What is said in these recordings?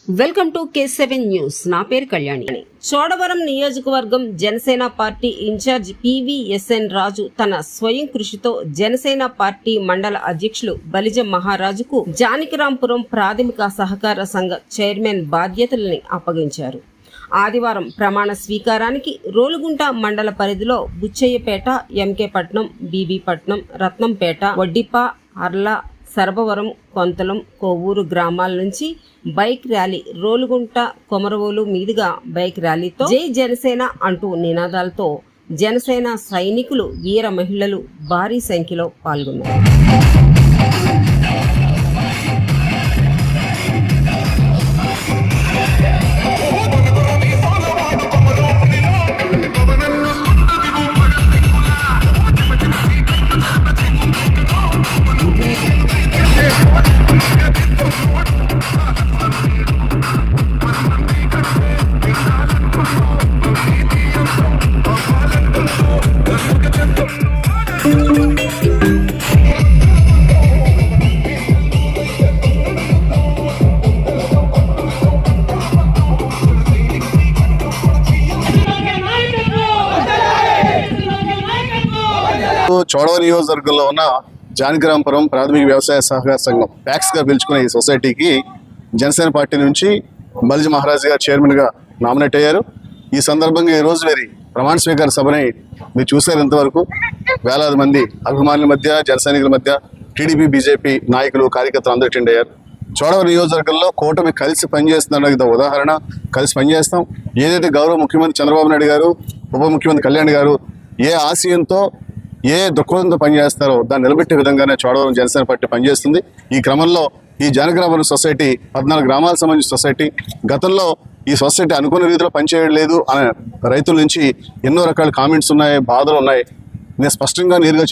Welcome to K7 news. నా పేరు కళ్యాణి. చోడవరం నియోజకవర్గం జనసేన పార్టీ ఇన్ఛార్జ్ PVSN రాజు తన స్వయం కృషితో జనసేన పార్టీ మండల అధ్యక్షులు బలిజ మహారాజుకు జానకిరాంపురం ప్రాథమిక సహకార సంఘ చైర్మన్ బాధ్యతల్ని అప్పగించారు. ఆదివారం ప్రమాణ స్వీకారానికి రోలుగుంట మండల పరిధిలో బుచ్చయ్యపేట, MK పట్నం, BB పట్నం, రత్నంపేట, వడ్డిప, అర్ల, సర్వవరం, కొంతలం, కొవ్వూరు గ్రామాల నుంచి బైక్ ర్యాలీ, రోలుగుంట, కొమరవోలు మీదుగా బైక్ ర్యాలీతో జై జనసేన అంటూ నినాదాలతో జనసేన సైనికులు, వీర మహిళలు భారీ సంఖ్యలో పాల్గొన్నారు. చోడవరం నియోజకవర్గంలో ఉన్న జానకిరాంపురం ప్రాథమిక వ్యవసాయ సహకార సంఘం ప్యాక్స్ గా పిలుచుకునే ఈ సొసైటీకి జనసేన పార్టీ నుంచి బలిజ మహారాజ్ గారు చైర్మన్ గా నామినేట్ అయ్యారు. ఈ సందర్భంగా ఈ రోజు వారి ప్రమాణ స్వీకార సభని మీరు చూశారు. ఇంతవరకు వేలాది మంది అభిమానుల మధ్య, జన సైనికుల మధ్య TDP, BJP నాయకులు, కార్యకర్తలు అందరూ అటెండ్ అయ్యారు. చోడవరం నియోజకవర్గంలో కూటమి కలిసి పనిచేస్తుందన్న ఉదాహరణ. కలిసి పనిచేస్తాం. ఏదైతే గౌరవ ముఖ్యమంత్రి చంద్రబాబు నాయుడు గారు, ఉప ముఖ్యమంత్రి కళ్యాణ్ గారు ఏ ఆశయంతో, ఏ దృక్పథంతో పనిచేస్తారో దాన్ని నిలబెట్టే విధంగానే చోడవరం జనసేన పార్టీ పనిచేస్తుంది. ఈ క్రమంలో ఈ జానకిరాంపురం సొసైటీ 14 గ్రామాలకు సంబంధించిన సొసైటీ. గతంలో ఈ సొసైటీ అనుకున్న రీతిలో పనిచేయలేదు అనే రైతుల నుంచి ఎన్నో రకాల కామెంట్స్ ఉన్నాయి, బాధలు ఉన్నాయి. నేను స్పష్టంగా నేరుగా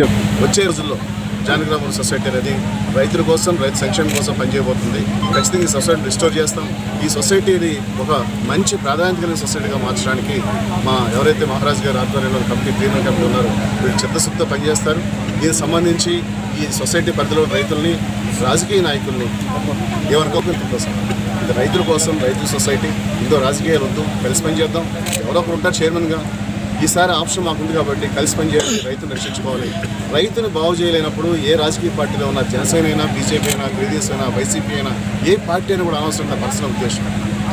వచ్చే రోజుల్లో జానకిరాంపురం సొసైటీ అనేది రైతుల కోసం, రైతు సంక్షేమం కోసం పనిచేయబోతుంది. ఖచ్చితంగా ఈ సొసైటీని రిస్టోర్ చేస్తాం. ఈ సొసైటీని ఒక మంచి ప్రాధాన్యత కలిగిన సొసైటీగా మార్చడానికి ఎవరైతే మహారాజ్ గారు ఆధ్వర్యంలో కమిటీ, క్లీనర్ కమిటీ ఉన్నారో వీళ్ళు చిత్తశుద్ధితో పనిచేస్తారు. దీనికి సంబంధించి ఈ సొసైటీ పరిధిలో రైతుల్ని, రాజకీయ నాయకుల్ని ఏమనుకోకుండా కోసం ఇది రైతుల కోసం, రైతు సొసైటీ, ఇందులో రాజకీయాలు వద్దు, కలిసి పనిచేద్దాం. ఎవరో ఒకరు ఉంటారు చైర్మన్గా. ఈసారి ఆప్షన్ మాకుంది కాబట్టి కలిసి పనిచేయాలి, రైతును రక్షించుకోవాలి. రైతును బాగు చేయలేనప్పుడు ఏ రాజకీయ పార్టీలో ఉన్న జనసేన అయినా, BJP అయినా, BDS అయినా, YCP అయినా, ఏ పార్టీ అయినా కూడా అనవసరం. నా పర్సనల్ ఉద్దేశం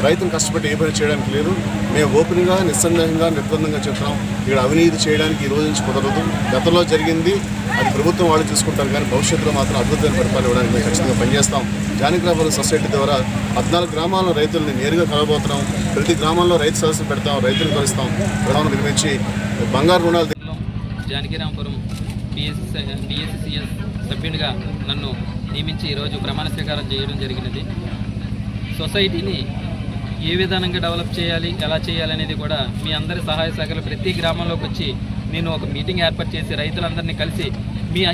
రైతును కష్టపడి ఏ పని చేయడానికి లేదు. మేము ఓపెన్గా, నిస్సందేహంగా, నిర్బంధంగా చెప్తున్నాం. ఇక్కడ అవినీతి చేయడానికి ఈ రోజు నుంచి కుదరదు. గతంలో జరిగింది అది ప్రభుత్వం వాళ్ళు చూసుకుంటారు, కానీ భవిష్యత్తులో మాత్రం అద్భుతమైన పరిపాలన ఇవ్వడానికి మేము ఖచ్చితంగా పనిచేస్తాం. జానకిరాంపురం సొసైటీ ద్వారా 14 గ్రామాల్లో రైతుల్ని నేరుగా కలవబోతున్నాం. ప్రతి గ్రామంలో రైతు సదస్సు పెడతాం, రైతులను కలుస్తాం. ప్రధానం నిర్మించి బంగారు రుణాలు. జానకిరాంపురం BSCS సభ్యునిగా నన్ను నియమించి ఈరోజు ప్రమాణ స్వీకారం చేయడం జరిగినది. సొసైటీని ఏ విధానంగా డెవలప్ చేయాలి, ఎలా చేయాలి అనేది కూడా మీ అందరి సహాయ సహకారాలు ప్రతి గ్రామంలోకి వచ్చి నేను ఒక మీటింగ్ ఏర్పాటు చేసి రైతులందరినీ కలిసి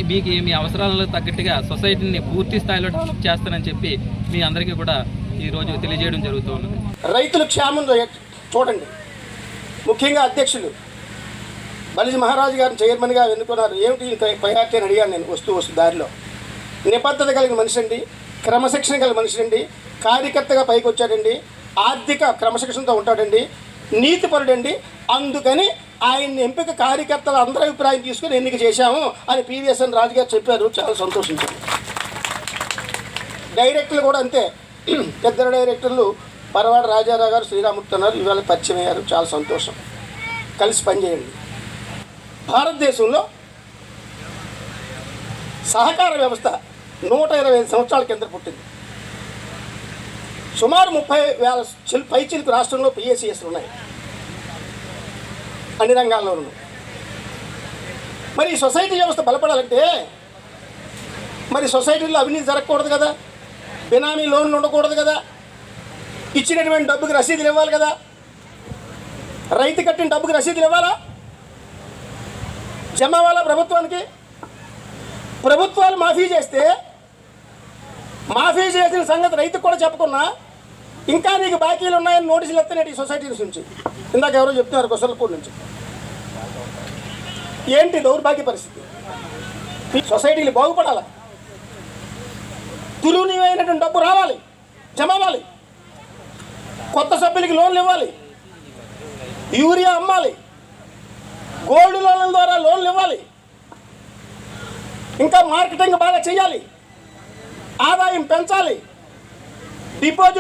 మీకు మీ అవసరాలకు తగ్గట్టుగా సొసైటీని పూర్తి స్థాయిలో డెవలప్ చేస్తానని చెప్పి మీ అందరికీ కూడా ఈరోజు తెలియజేయడం జరుగుతూ ఉన్నది. రైతుల క్షేమం చూడండి. ముఖ్యంగా అధ్యక్షులు బలిజ మహారాజు గారిని చైర్మన్గా ఎన్నుకున్నారు. ఏమిటి ప్రయారిటీ అని అడిగాను నేను వస్తూ దారిలో. నిబద్ధత కలిగిన మనిషి అండి, క్రమశిక్షణ కలిగిన మనిషి అండి, కార్యకర్తగా పైకి వచ్చాడండి, ఆర్థిక క్రమశిక్షణతో ఉంటాడండి, నీతిపరుడండి. అందుకని ఆయన్ని ఎంపిక కార్యకర్తల అందరి అభిప్రాయం తీసుకుని ఎన్నిక చేశాము అని PVSN రాజు గారు చెప్పారు. చాలా సంతోషించారు. డైరెక్టర్లు కూడా అంతే. ఇద్దరు డైరెక్టర్లు పరవాడ రాజారావు గారు, శ్రీరామూర్తి అన్నారు, ఇవాళ పరిచయం అయ్యారు. చాలా సంతోషం. కలిసి పనిచేయండి. భారతదేశంలో సహకార వ్యవస్థ 125 సంవత్సరాల కింద పుట్టింది. సుమారు 30,000 పైచిలకు రాష్ట్రంలో PSCS ఉన్నాయి, అన్ని రంగాల్లోనూ. మరి సొసైటీ వ్యవస్థ బలపడాలంటే మరి సొసైటీలో అవినీతి జరగకూడదు కదా, బినామీ లోన్లు ఉండకూడదు కదా, ఇచ్చినటువంటి డబ్బుకి రసీదులు ఇవ్వాలి కదా, రైతు కట్టిన డబ్బుకి రసీదులు ఇవ్వాలా, జమ అవ్వాలా ప్రభుత్వానికి. ప్రభుత్వాలు మాఫీ చేస్తే మాఫీ చేసిన సంగతి రైతుకు కూడా చెప్పకున్నా ఇంకా నీకు బాకీలు ఉన్నాయని నోటీసులు ఎత్తనేటి సొసైటీస్ నుంచి. ఇందాక ఎవరో చెప్తున్నారు కొసలపూడి నుంచి. ఏంటి దౌర్భాగ్య పరిస్థితి? సొసైటీలు బాగుపడాలి, తులునివైనటువంటి డబ్బు రావాలి, జమ అవ్వాలి. కొత్త సభ్యులకి లోన్లు ఇవ్వాలి, యూరియా అమ్మాలి, గోల్డ్ లోన్ల ద్వారా లోన్లు ఇవ్వాలి, ఇంకా మార్కెటింగ్ బాగా చేయాలి, ఆదాయం పెంచాలి, డిపాజిట్